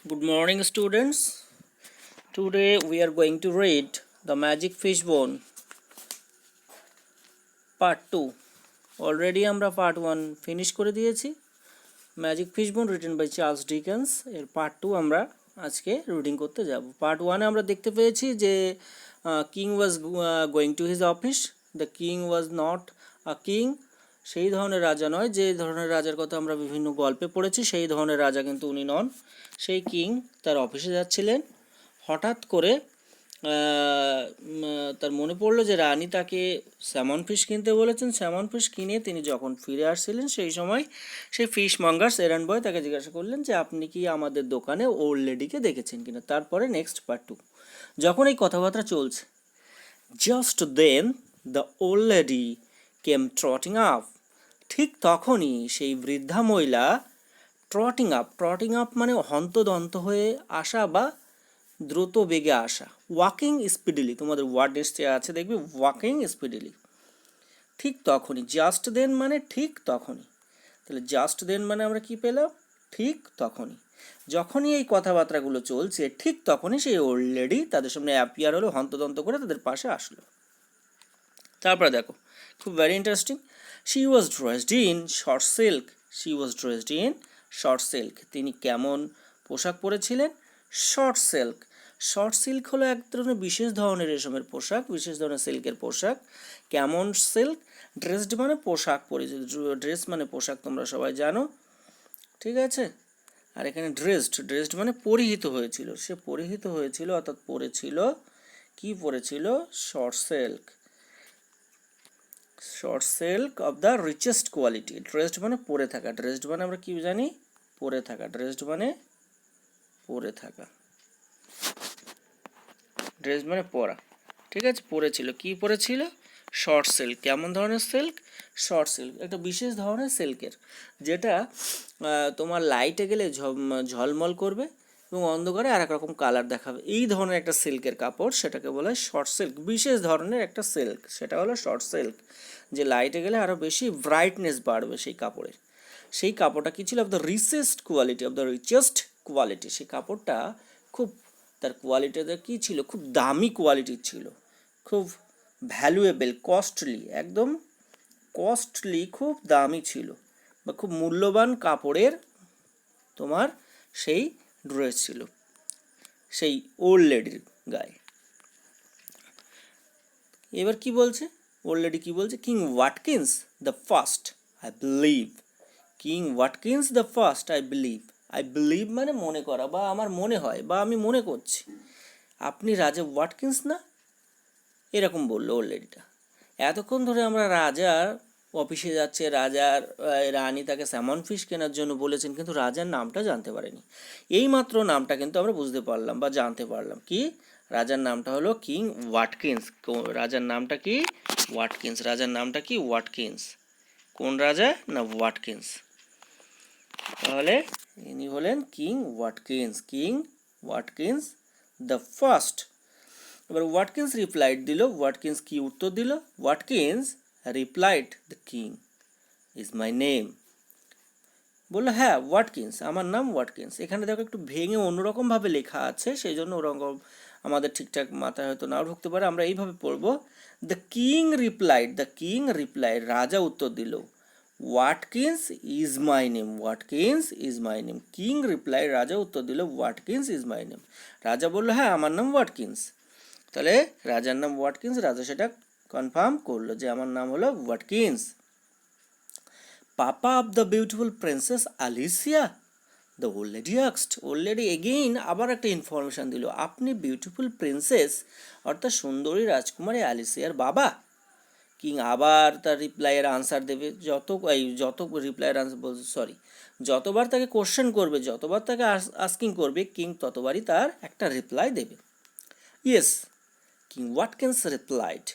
Good morning, students. Today we are going to read The Magic Fishbone Part 2. Already আমরা Part 1 finish করে দিয়েছি। Magic fishbone written by Charles Dickens এর Part 2 আমরা আজকে reading করতে যাব। Part 1 এ আমরা দেখতে পেয়েছি যে king was going two his office. The king was not a king, সেই ধরনের রাজা নয় যে ধরনের রাজার কথা আমরা বিভিন্ন গল্পে পড়েছি, সেই ধরনের রাজা কিন্তু উনি নন। সেই কিং তার অফিসে যাচ্ছিলেন, হঠাৎ করে তার মনে পড়লো যে রানী তাকে স্যামন ফিশ কিনতে বলেছেন। স্যামন ফিশ কিনে তিনি যখন ফিরে আসছিলেন সেই সময় সেই ফিশ মঙ্গার্স এরান্ড বয় তাকে জিজ্ঞাসা করলেন যে আপনি কি আমাদের দোকানে ওল্ড লেডিকে দেখেছেন কিনা। তারপরে নেক্সট পার্ট 2 যখন এই কথাবার্তা চলছে, just then the old lady came trotting up, ঠিক তখনই সেই বৃদ্ধা মহিলা ট্রটিং আপ মানে হন্তদন্ত হয়ে আসা বা দ্রুত বেগে আসা। ওয়াকিং স্পিডিলি, তোমাদের ওয়ার্ড লিস্টে আছে দেখবে ওয়াকিং স্পিডিলি। ঠিক তখনই, জাস্ট দেন মানে ঠিক তখনই। তাহলে জাস্ট দেন মানে আমরা কি পেলাম? ঠিক তখনই। যখনই এই কথাবার্তাগুলো চলছে ঠিক তখনই সেই ওল্ড লেডি তাদের সামনে অ্যাপিয়ার হলো, হন্তদন্ত করে তাদের পাশে আসলো। তারপরে দেখো, খুব very interesting. She was dressed in short silk. She was dressed in short silk. তিনি কেমন পোশাক পরেছিলেন? Short silk. শর্ট সিল্ক হলো এক ধরনের বিশেষ ধরনের রেশমের পোশাক, বিশেষ ধরনের সিল্কের পোশাক। কেমন সিল্ক? ড্রেসড মানে পোশাক পরেছিল, ড্রেস মানে পোশাক, তোমরা সবাই জানো, ঠিক আছে। আর এখানে ড্রেসড মানে পরিহিত হয়েছিল, সে পরিহিত হয়েছিল অর্থাৎ পরেছিল, কি পরেছিল? Short silk. Short silk of the richest quality. Dressed মানে পরে থাকা, ড্রেসড মানে আমরা কি জানি? পরে থাকা। ড্রেসড মানে পরে থাকা, ড্রেসড মানে পরা, ঠিক আছে। পরেছিল, কি পরেছিল? Short silk. কেমন ধরনের সিল্ক? শর্ট সিল্ক, একটা বিশেষ ধরনের সিল্কের, যেটা তোমার লাইটে গেলে ঝলমল করবে এবং অন্ধকারে আর এক রকম কালার দেখাবে। এই ধরনের একটা সিল্কের কাপড়, সেটাকে বলা হয় শর্ট সিল্ক। বিশেষ ধরনের একটা সিল্ক, সেটা হলো শর্ট সিল্ক, যে লাইটে গেলে আরও বেশি ব্রাইটনেস বাড়বে সেই কাপড়ের। সেই কাপড়টা কী ছিল? Of the richest quality, of the richest quality. সেই কাপড়টা খুব, তার কোয়ালিটিটা কী ছিল? খুব দামি কোয়ালিটির ছিল, খুব ভ্যালুয়েবল, কস্টলি, একদম কস্টলি, খুব দামি ছিল বা খুব মূল্যবান কাপড়ের তোমার সেই ড্রেস ছিল সেই ওল্ড লেডির গায়ে। এবার কি বলছে? ওল্ড লেডি কি বলছে? King Watkins the first I believe. King Watkins the first I believe. I believe মানে মনে করা বা আমার মনে হয় বা আমি মনে করছি, আপনি রাজা ওয়াটকিন্স না? এরকম বললো ওল্ড লেডিটা। এতক্ষণ ধরে আমরা রাজার অফিসে যাচ্ছে, রাজার রানী তাকে স্যামন ফিশ কেনার জন্য বলেছেন, কিন্তু রাজার নামটা জানতে পারেনি। এই মাত্র নামটা কিন্তু আমরা বুঝতে পারলাম বা জানতে পারলাম, কি? রাজার নামটা হলো কিং ওয়াটকিন্স। রাজার নামটা কি? ওয়াটকিন্স। রাজার নামটা কি? ওয়াটকিন্স। কোন রাজা? না, ওয়াটকিন্স। তাহলে ইনি হলেন king Watkins. King Watkins the first. এবার ওয়াটকিন্স রিপ্লাইড দিল। ওয়াটকিন্স কি উত্তর দিল? Watkins replied, the king is my name. বললো হ্যাঁ ওয়াটকিন্স, আমার নাম ওয়াটকিন্স। এখানে দেখো একটু ভেঙে অন্যরকমভাবে লেখা আছে, সেই জন্য ওরকম আমাদের ঠিকঠাক মাথায় হয়তো নাও ঢুকতে পারে। আমরা এইভাবে পড়বো, the king replied, the king replied, রাজা উত্তর দিল, Watkins is my name, Watkins is my name. King replied, রাজা উত্তর দিল, ওয়াটকিন্স ইজ মাই নেম। রাজা বললো হ্যাঁ আমার নাম ওয়াটকিন্স। তাহলে রাজার নাম ওয়াটকিন্স, রাজা সেটা কনফার্ম করলো যে আমার নাম হলো Watkins. Papa of the beautiful princess আলিসিয়া, the old lady asked. Old lady again আবার একটা ইনফরমেশন দিল, আপনি বিউটিফুল প্রিন্সেস অর্থাৎ সুন্দরী রাজকুমারী আলিসিয়ার বাবা? কিং আবার তার রিপ্লাইয়ের আনসার দেবে। যত রিপ্লাইয়ের আনসার বলছে, সরি, যতবার তাকে কোশ্চেন করবে, যতবার তাকে আস্কিং করবে, কিং ততবারই তার একটা রিপ্লাই দেবে। Yes, King Watkins replied.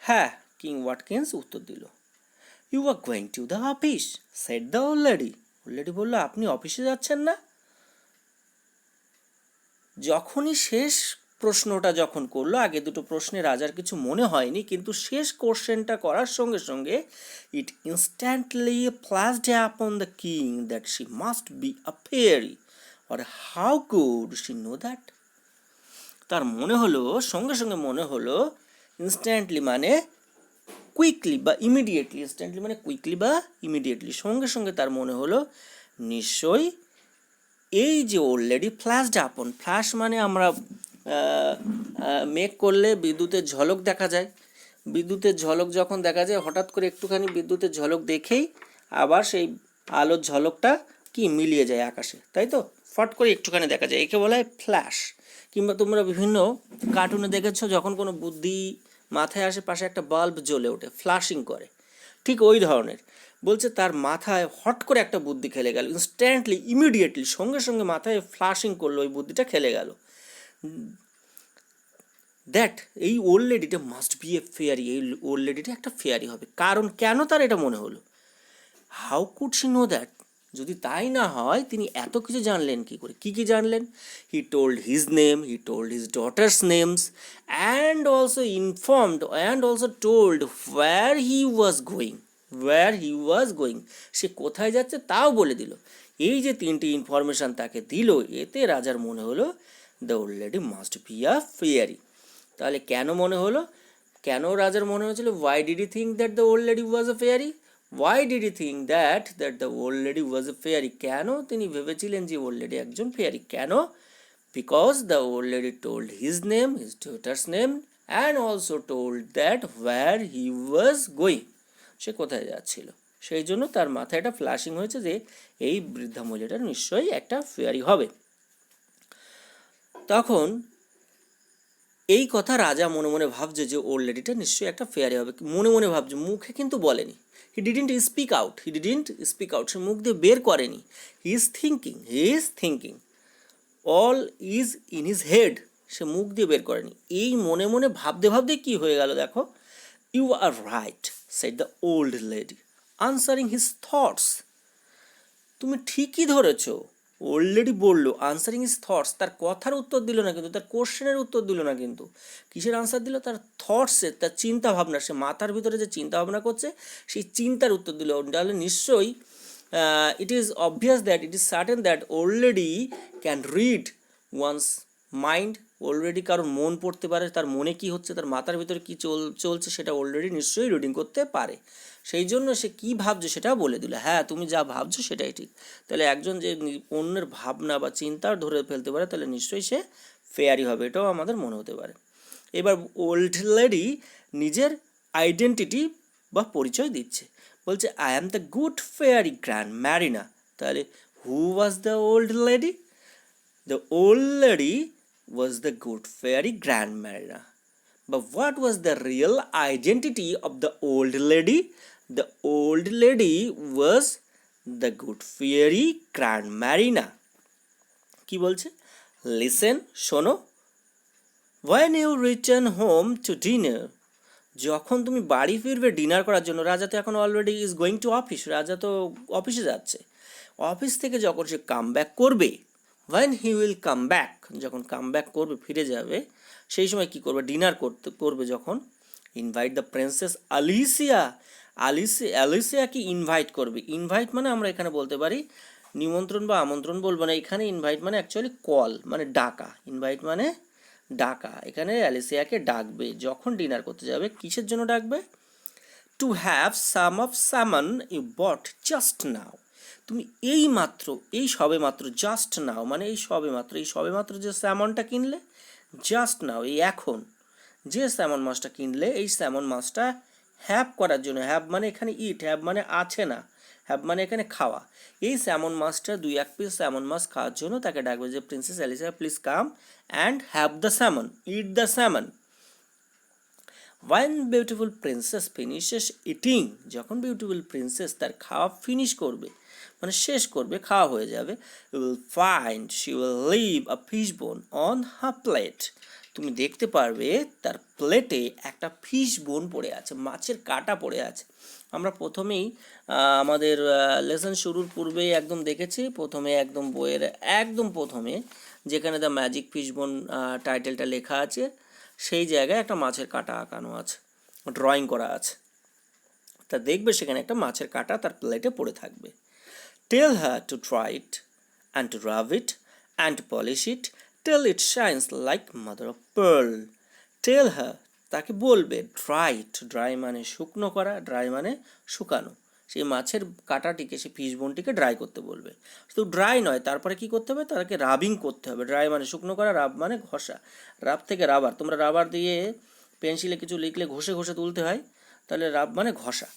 হ্যাঁ, কিং ওয়াটকিন্স উত্তর দিল। You are going to the office, said the old lady. Old lady বললো, আপনি অফিসে যাচ্ছেন না? যখনই শেষ প্রশ্নটা যখন করলো, আগে দুটো প্রশ্নে রাজার কিছু মনে হয়নি, কিন্তু শেষ কোশ্চেনটা করার সঙ্গে সঙ্গে ইট instantly flashed upon the king that she must be a fairy. or how could she know that? তার মনে হলো, সঙ্গে সঙ্গে মনে হলো, ইনস্ট্যান্টলি মানে কুইকলি বা ইমিডিয়েটলি, ইনস্ট্যান্টলি মানে কুইকলি বা ইমিডিয়েটলি, সঙ্গে সঙ্গে তার মনে হলো নিশ্চয়ই এই যে অলরেডি ফ্ল্যাশড আপন, ফ্ল্যাশ মানে আমরা মেঘ করলে বিদ্যুতের ঝলক দেখা যায়, বিদ্যুতের ঝলক যখন দেখা যায় হঠাৎ করে একটুখানি বিদ্যুতের ঝলক দেখেই আবার সেই আলোর ঝলকটা কি মিলিয়ে যায় আকাশে, তাই তো, ফট করে একটুখানি দেখা যায়, একে বলা হয় ফ্ল্যাশ। কিংবা তোমরা বিভিন্ন কার্টুনে দেখেছো যখন কোনো বুদ্ধি মাথায় আসে পাশে একটা বাল্ব জ্বলে ওঠে, ফ্ল্যাশিং করে, ঠিক ওই ধরনের। বলছে তার মাথায় হট করে একটা বুদ্ধি খেলে গেল, ইনস্ট্যান্টলি ইমিডিয়েটলি সঙ্গে সঙ্গে মাথায় ফ্ল্যাশিং করলো, ওই বুদ্ধিটা খেলে গেল। দ্যাট এই ওল্ড লেডিটা মাস্ট বি এ ফেয়ারি, এই ওল্ড লেডিটা একটা ফেয়ারি হবে। কারণ কেন তার এটা মনে হলো? How could she know that? যদি তাই না হয় তিনি এত কিছু জানলেন কি করে? কি কি জানলেন? He told his name, he told his daughters names, and also informed and also told where he was going, where he was going, সে কোথায় যাচ্ছে তাও বলে দিল। এই যে তিনটি ইনফরমেশান তাকে দিল, এতে রাজার মনে হলো the old lady must be a fairy. তাহলে কেন মনে হলো? কেন রাজার মনে হয়েছিল? Why did he think that the old lady was a fairy? Why did he think that the old lady was a fairy? কেন তিনি ভেবেছিলেন যে ওল্ড লেডি একজন ফেয়ারি? কেন? Because the old lady told his name, his daughter's name, and also told that where he was going, সে কোথায় যাচ্ছিল। সেই জন্য তার মাথায় একটা ফ্ল্যাশিং হয়েছে যে এই বৃদ্ধা মহিলাটা নিশ্চয়ই একটা ফেয়ারি হবে। তখন এই কথা রাজা মনে মনে ভাবছে যে ওল্ড লেডিটা নিশ্চয়ই একটা ফেয়ারি হবে, মনে মনে ভাবছে, মুখে কিন্তু বলেনি। He didn't speak out, he didn't speak out, সে মুখ দিয়ে বের করেনি। He is thinking all is in his head, সে মুখ দিয়ে বের করেনি। এই মনে মনে ভাবতে ভাবতে কি হয়ে গেল দেখো। You are right, said the old lady answering his thoughts. তুমি ঠিকই ধরেছো, অলরেডি বললো, আনসারিং ইজ থটস, তার কথার উত্তর দিল না কিন্তু, তার কোশ্চেনের উত্তর দিল না কিন্তু, কিসের আনসার দিল? তার থটসের, তার চিন্তা ভাবনা, সে মাথার ভিতরে যে চিন্তা ভাবনা করছে সেই চিন্তার উত্তর দিল। তাহলে নিশ্চয়ই it is obvious that, it is certain that already can read once mind, already কারোর মন পড়তে পারে, তার মনে কি হচ্ছে, তার মাথার ভিতরে কী চলছে সেটা অলরেডি নিশ্চয়ই রিডিং করতে পারে। সেই জন্য সে কী ভাবছে সেটাও বলে দিল, হ্যাঁ তুমি যা ভাবছো সেটাই ঠিক। তাহলে একজন যে অন্যের ভাবনা বা চিন্তা ধরে ফেলতে পারে তাহলে নিশ্চয়ই সে ফেয়ারি হবে, এটাও আমাদের মনে হতে পারে। এবার ওল্ড লেডি নিজের আইডেন্টিটি বা পরিচয় দিচ্ছে, বলছে I am the good fairy grand Marina. তাহলে who was the old lady? The old lady was the good fairy grandmother. But what was the real identity of the old lady? The old lady was the good fairy grandmarina. কি বলছে? Listen, শোনো। When you return home to dinner, যখন তুমি বাড়ি ফিরবে dinner করার জন্য, রাজা তো এখন already is going to office, রাজা তো অফিসে যাচ্ছে, অফিস থেকে যখন সে কাম ব্যাক করবে, when he will come back, যখন কাম ব্যাক করবে, ফিরে যাবে, সেই সময় কি করবে? ডিনার করবে যখন, ইনভাইট দ্য প্রিন্সেস আলিসিয়া। আলিসিয়াকে ইনভাইট করবে। ইনভাইট মানে আমরা এখানে বলতে পারি নিমন্ত্রণ বা আমন্ত্রণ বলবো না, এখানে ইনভাইট মানে অ্যাকচুয়ালি কল, মানে ডাকা। ইনভাইট মানে ডাকা, এখানে অ্যালিসিয়াকে ডাকবে যখন ডিনার করতে যাবে। কিসের জন্য ডাকবে? To have some of salmon you bought just now. তুমি এই মাত্র, এই সবে মাত্র, জাস্ট নাও মানে এই সবে মাত্র, এই সবে মাত্র যে স্যামনটা কিনলে, জাস্ট নাও এই এখন যে স্যামন মাছটা কিনলে, এই স্যামন মাছটা হ্যাভ করার জন্য, হ্যাভ মানে এখানে ইট, হ্যাভ মানে আছে না, হ্যাভ মানে এখানে খাওয়া, এই স্যামন মাছটা 2-1 পিস স্যামন মাছ খাওয়ার জন্য তাকে ডাকবে যে princess Alicia please come and have the salmon, eat the salmon. When beautiful princess finishes eating, যখন বিউটিফুল প্রিন্সেস তার খাওয়া ফিনিশ করবে মানে শেষ করবে, খাওয়া হয়ে যাবে, you will find she will leave a fish bone on her plate. তুমি দেখতে পারবে তার প্লেটে একটা ফিশ বোন পড়ে আছে, মাছের কাঁটা পড়ে আছে। আমরা প্রথমেই আমাদের লেসন শুরুর পূর্বেই একদম দেখেছি, প্রথমে একদম বইয়ের একদম প্রথমে যেখানে দ্য ম্যাজিক ফিশ বোন টাইটেলটা লেখা আছে, সেই জায়গায় একটা মাছের কাঁটা আঁকানো আছে, ড্রয়িং করা আছে। তা দেখবে সেখানে একটা মাছের কাঁটা তার প্লেটে পড়ে থাকবে। Tell her to try it and to rub it and polish it till it shines like mother of pearl. Tell her, তাকে বলবে, ড্রাই মানে শুকনো করা, ড্রাই মানে শুকানো, সেই মাছের কাঁটাটিকে, সেই ফিশ বোনটিকে ড্রাই করতে বলবে। শুধু ড্রাই নয়, তারপরে কি করতে হবে, তাকে রাবিং করতে হবে। ড্রাই মানে শুকনো করা, রাব মানে ঘষা, রাব থেকে রাবার, তোমরা রাবার দিয়ে পেন্সিলে কিছু লিখলে ঘষে ঘষে তুলতে হয়, তাহলে রাব মানে ঘষা।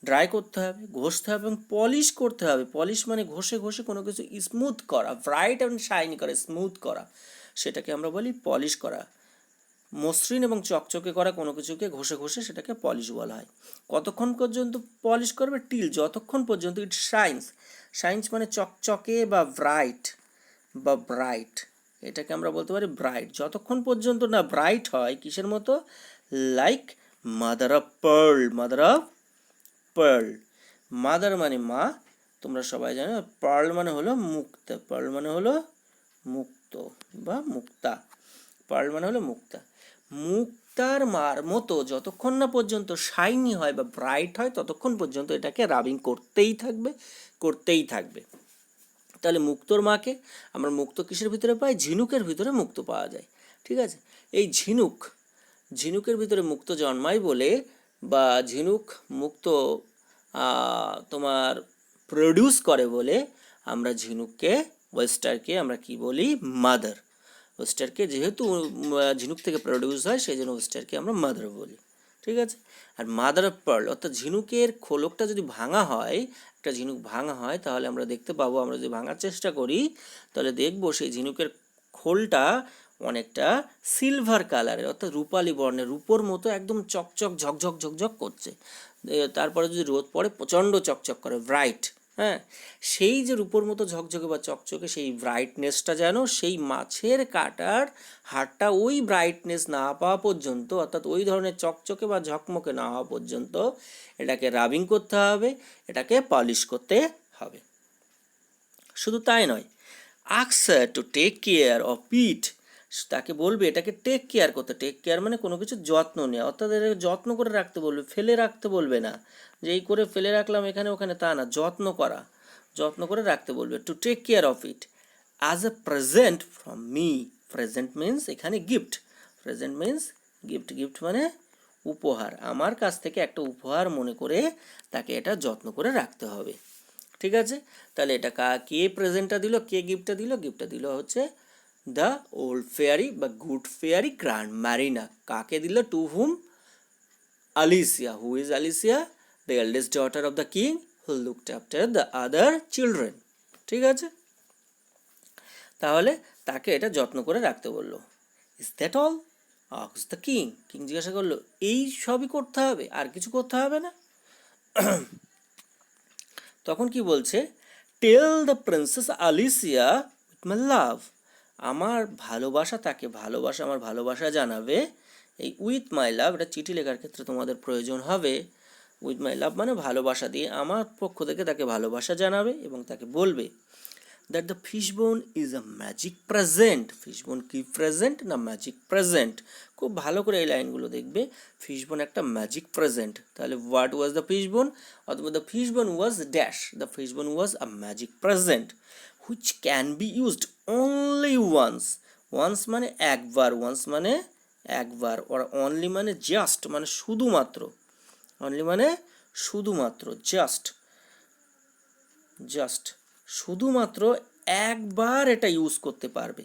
ড্রাই করতে হবে, ঘষতে হবে এবং পলিশ করতে হবে। পলিশ মানে ঘষে ঘষে কোনো কিছু স্মুথ করা, ব্রাইট এবং শাইনি করা, স্মুথ করা, সেটাকে আমরা বলি পলিশ করা। মসৃণ এবং চকচকে করা কোনো কিছুকে ঘষে ঘষে সেটাকে পলিশ বলা হয়। কতক্ষণ পর্যন্ত পলিশ করবে, টিল, যতক্ষণ পর্যন্ত ইট শাইন্স, শাইন্স মানে চকচকে বা ব্রাইট, এটাকে আমরা বলতে পারি ব্রাইট, যতক্ষণ পর্যন্ত না ব্রাইট হয়, কিসের মতো, like mother of pearl, mother of pearl. Mother মানে মা, তোমরা সবাই জানো। পার্ল মানে হলো মুক্ত, পার্ল মানে হলো মুক্ত বা মুক্তা, পার্ল মানে হলো মুক্তা। মুক্তার মার মতো যতক্ষণ না পর্যন্ত শাইনি হয় বা ব্রাইট হয়, ততক্ষণ পর্যন্ত এটাকে রাবিং করতেই থাকবে, করতেই থাকবে। তাহলে মুক্তোর মাকে আমরা মুক্তো কিসের ভিতরে পাই, ঝিনুকের ভিতরে মুক্তো পাওয়া যায়। ঠিক আছে, এই ঝিনুকের ভিতরে মুক্তো জন্মায় বলে, বা ঝিনুক মুক্তো তোমার প্রডিউস করে বলে, আমরা ঝিনুককে, ওয়েস্টারকে আমরা কি বলি, মাদার। ওয়েস্টারকে যেহেতু ঝিনুক থেকে প্রডিউস হয়, সেই জন্য ওয়েস্টারকে আমরা মাদার বলি। ঠিক আছে, আর মাদার অফ পার্ল, অর্থাৎ ঝিনুকের খোলকটা যদি ভাঙা হয়, একটা ঝিনুক ভাঙা হয়, তাহলে আমরা দেখতে পাবো, আমরা যদি ভাঙার চেষ্টা করি তাহলে দেখবো সেই ঝিনুকের খোলটা অনেকটা সিলভার কালারের, অর্থাৎ রূপালি বর্ণের, রূপোর মতো একদম চকচক ঝকঝক ঝকঝক করছে। তারপরে যদি রোদ পড়ে প্রচণ্ড চকচক করে, ব্রাইট। হ্যাঁ, সেই যে রূপোর মতো ঝকঝকে বা চকচকে সেই ব্রাইটনেসটা যেন সেই মাছের কাটার হাড়টা ওই ব্রাইটনেস না পাওয়া পর্যন্ত, অর্থাৎ ওই ধরনের চকচকে বা ঝকমকে না হওয়া পর্যন্ত এটাকে রাবিং করতে হবে, এটাকে পলিশ করতে হবে। শুধু তাই নয়, ask her to take care of it, তাকে বলবে এটাকে টেক কেয়ার করতে। টেক কেয়ার মানে কোনো কিছু যত্ন নেওয়া, অর্থাৎ এটাকে যত্ন করে রাখতে বলবে, ফেলে রাখতে বলবে না, যে এই করে ফেলে রাখলাম এখানে ওখানে, তা না, যত্ন করা, যত্ন করে রাখতে বলবে। To take care of it as a present from me. Present means এখানে gift, present means gift, gift মানে উপহার, আমার কাছ থেকে একটা উপহার মনে করে তাকে এটা যত্ন করে রাখতে হবে। ঠিক আছে, তাহলে এটা কে প্রেজেন্টটা দিল, কে গিফটটা দিল, গিফটটা দিল হচ্ছে দ্য ওল্ড ফেয়ারি বা গুড ফেয়ারি গ্র্যান্ড ম্যারিনা। কাকে দিল, to whom, Alicia. Who is Alicia, the eldest daughter of the king who looked after the other children. ঠিক আছে, তাহলে তাকে এটা যত্ন করে রাখতে বললো। Is that all, asked the king. King জিজ্ঞাসা করলো, এই সবই করতে হবে, আর কিছু করতে হবে না? তখন কি বলছে, tell the princess Alicia with my love, আমার ভালোবাসা, তাকে ভালোবাসা, আমার ভালোবাসা জানাবে। এই উইথ মাই লাভ, এটা চিঠি লেখার ক্ষেত্রে তোমাদের প্রয়োজন হবে। উইথ মাই লাভ মানে ভালোবাসা দিয়ে, আমার পক্ষ থেকে তাকে ভালোবাসা জানাবে এবং তাকে বলবে that the fishbone is a magic present. Fishbone কি প্রেজেন্ট না ম্যাজিক প্রেজেন্ট, খুব ভালো করে এই লাইনগুলো দেখবে। ফিশবোন একটা ম্যাজিক প্রেজেন্ট, তাহলে হোয়াট ওয়াজ দ্য ফিশবোন, অথবা the fishbone was dash, the fishbone was a magic present which can be used only once. Once মানে একবার, ওয়ান্স মানে একবার, ওর অনলি মানে জাস্ট মানে শুধুমাত্র, অনলি মানে শুধুমাত্র, জাস্ট, জাস্ট শুধুমাত্র একবার এটা ইউজ করতে পারবে।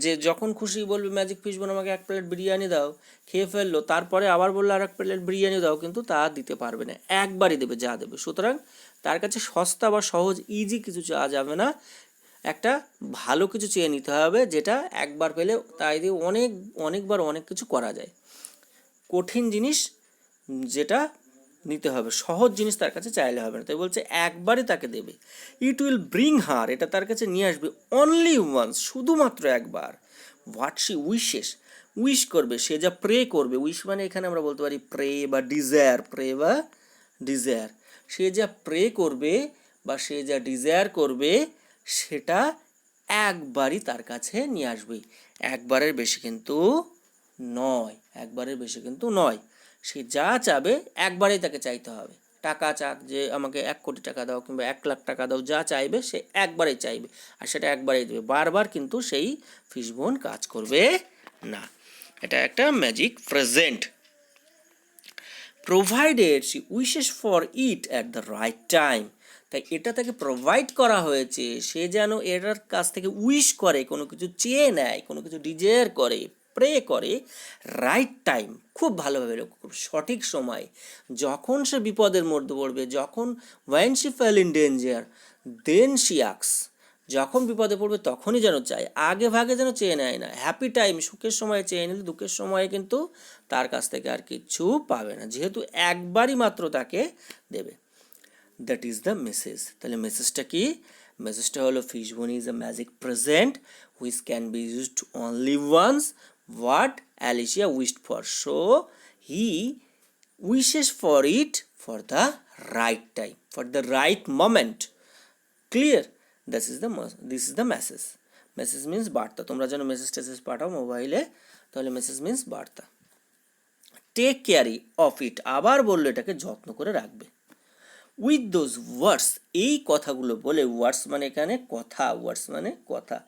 যে যখন খুশি বলবে ম্যাজিক ফিশবোন আমাকে এক প্লেট বিরিয়ানি দাও, খেয়ে ফেললো, তারপরে আবার বললো আর এক প্লেট বিরিয়ানি দাও, কিন্তু তা দিতে পারবে না, একবারই দেবে যা দেবে। সুতরাং তার কাছে সস্তা বা সহজ ইজি কিছু চাওয়া যাবে না, একটা ভালো কিছু চেয়ে নিতে হবে, যেটা একবার পেলে তাই দিয়ে অনেকবার অনেক কিছু করা যায়। কঠিন জিনিস যেটা নিতে হবে, সহজ জিনিস তার কাছে চাইলে হবে না, তাই বলছে একবারই তাকে দেবে। ইট উইল ব্রিং হার, এটা তার কাছে নিয়ে আসবে, অনলি ওয়ান্স, শুধুমাত্র একবার। হোয়াট শি উইশেস, উইশ করবে, সে যা প্রে করবে, উইশ মানে এখানে আমরা বলতে পারি প্রে বা ডিজায়ার, প্রে বা ডিজায়ার, সে যা প্রে করবে বা সে যা ডিজায়ার করবে সেটা একবারই তার কাছে নিয়ে আসবে। একবারের বেশি কিন্তু নয়, একবারের বেশি কিন্তু নয়, সে যা চাবে একবারেই তাকে চাইতে হবে, টাকা চাক, যে আমাকে 1 কোটি টাকা দাও কিংবা 1 লাখ টাকা দাও, যা চাইবে সে একবারেই চাইবে আর সেটা একবারেই দেবে, বারবার কিন্তু সেই ফিশবোন কাজ করবে না। এটা একটা magic present. Provided she wishes for it at the right time, তাই এটা তাকে প্রোভাইড করা হয়েছে, সে যেন এটার কাছ থেকে উইশ করে, কোনো কিছু চেয়ে নেয়, কোনো কিছু ডিজায়ার করে, প্রে করে, রাইট টাইম, খুব ভালোভাবে, খুব সঠিক সময়, যখন সে বিপদের মধ্যে পড়বে, যখন when she fell in danger then she asks, যখন বিপদে পড়বে তখনই যেন চায়, আগে ভাগে যেন চেয়ে নেয় না। হ্যাপি টাইম, সুখের সময় চেয়ে নিলে দুঃখের সময়ে কিন্তু তার কাছ থেকে আর কিচ্ছু পাবে না, যেহেতু একবারই মাত্র তাকে দেবে। That is the message. তাহলে মেসেজটা কি? মেসেজটা হলো fishbone is a magic present which can be used only once, what Alicia wished for, so he wishes for it for the right time, for the right moment. Clear? This is the message. Message means বার্তা। তোমরা যেন message টেসেজ পাঠাও মোবাইলে, তাহলে message means বার্তা। Take care of it, আবার বললো এটাকে যত্ন করে রাখবে। উইথ দোজ ওয়ার্ডস, এই কথাগুলো বলে, ওয়ার্ডস মানে এখানে কথা, ওয়ার্ডস মানে কথা,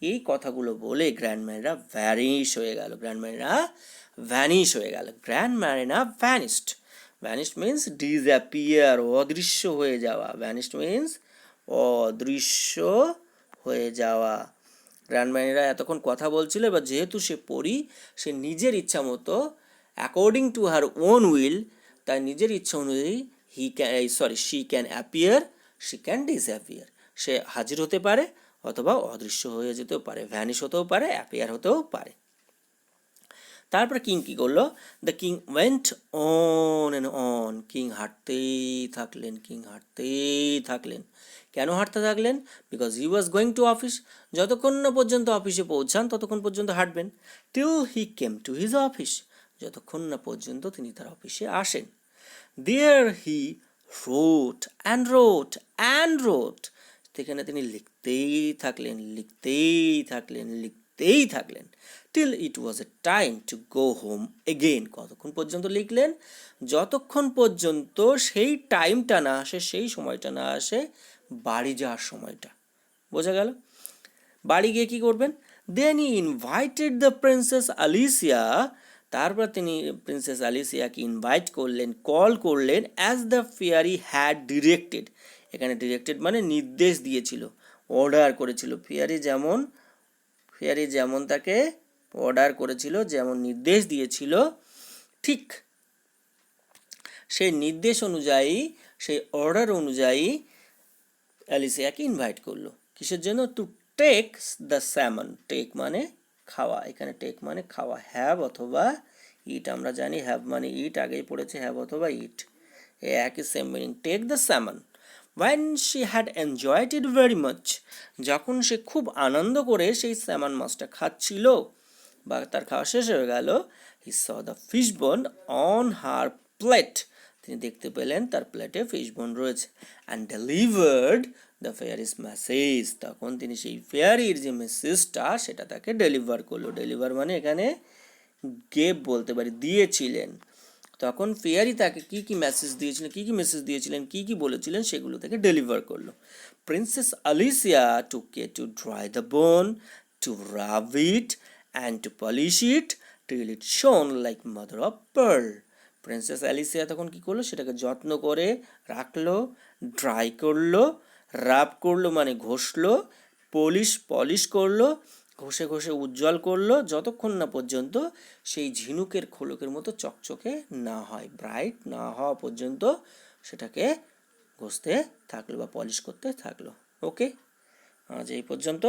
এই কথাগুলো বলে গ্র্যান্ডম্যারিনা ভ্যানিশ হয়ে গেল, গ্র্যান্ডম্যারিনা ভ্যানিশ হয়ে গেল, গ্র্যান্ডম্যারিনা ভ্যানিশড। ভ্যানিশড মিন্স ডিসঅ্যাপিয়ার, অদৃশ্য হয়ে যাওয়া, ভ্যানিশড মিন্স অদৃশ্য হয়ে যাওয়া। গ্র্যান্ডম্যারিনা এতক্ষণ কথা বলছিল, এবার যেহেতু সে পড়ি, সে নিজের ইচ্ছা মতো, according to her own will, তার নিজের ইচ্ছা অনুযায়ী she can appear, she can disappear, সে হাজির হতে পারে অথবা অদৃশ্য হয়ে যেতেও পারে, ভ্যানিশ হতেও পারে, অ্যাপিয়ার হতেও পারে। তারপর কিং কী করলো? The king went on and on, king হাঁটতেই থাকলেন, কিং হাঁটতেই থাকলেন। কেন হাঁটতে থাকলেন? Because he was going to office, যতক্ষণ না পর্যন্ত অফিসে পৌঁছান ততক্ষণ পর্যন্ত হাঁটবেন। Till he came to his office, যতক্ষণ না পর্যন্ত তিনি তার অফিসে আসেন। দেয়ার হি রোট অ্যান্ড রোট অ্যান্ড রোট, সেখানে তিনি লিখতেই থাকলেন, লিখতেই থাকলেন, লিখতেই থাকলেন। Till it was A time to go home again, কতক্ষণ পর্যন্ত লিখলেন? যতক্ষণ পর্যন্ত সেই টাইমটা না আসে, সেই সময়টা না আসে বাড়ি যাওয়ার সময়টা। বোঝা গেল? বাড়ি গিয়ে কী করবেন? Then he invited the princess Alicia, তারপর তিনি প্রিন্সেস আলিসিয়াকে ইনভাইট করলেন, কল করলেন, as the fairy had directed. এখানে ডিরেক্টেড মানে নির্দেশ দিয়েছিল, অর্ডার করেছিল। ফেয়ারি যেমন তাকে অর্ডার করেছিল, যেমন নির্দেশ দিয়েছিল, ঠিক সেই নির্দেশ অনুযায়ী, সেই অর্ডার অনুযায়ী অ্যালিসিয়াকে ইনভাইট করলো। কিসের জন্য? To take the salmon, take মানে খাওয়া, এখানে টেক মানে খাওয়া, হ্যাভ অথবা ইট, আমরা জানি হ্যাভ মানে ইট, আগেই পড়েছে হ্যাভ অথবা ইট, একই same meaning. Take the salmon when she had enjoyed it very much, যখন সে খুব আনন্দ করে সেই স্যামন মাছটা খাচ্ছিল বা তার খাওয়া শেষ হয়ে গেল, he saw the fish bone on her plate, তিনি দেখতে পেলেন তার প্লেটে ফিশ বোন রয়েছে। And delivered the fairy's message, তখন তিনি সেই ফেয়ারির যে মেসেজটা সেটা তাকে ডেলিভার করলো। ডেলিভার মানে এখানে গেভ বলতে পারি, দিয়েছিলেন। তখন ফেয়ারি তাকে কী কী মেসেজ দিয়েছিলেন, কী কী বলেছিলেন, সেগুলো তাকে ডেলিভার করলো। Princess Alicia took care to dry the bone, to rub it and to polish it till it shone like mother of pearl. Princess Alicia তখন কী করলো? সেটাকে যত্ন করে রাখলো, ড্রাই করলো, রাব করলো মানে ঘষলো, পলিশ করলো, ঘষে ঘষে উজ্জ্বল করলো, যতক্ষণ না পর্যন্ত সেই ঝিনুকের খোলকের মতো চকচকে না হয়, ব্রাইট না হওয়া পর্যন্ত সেটাকে ঘষতে থাকলো বা পলিশ করতে থাকলো। ওকে, আজ এই পর্যন্ত।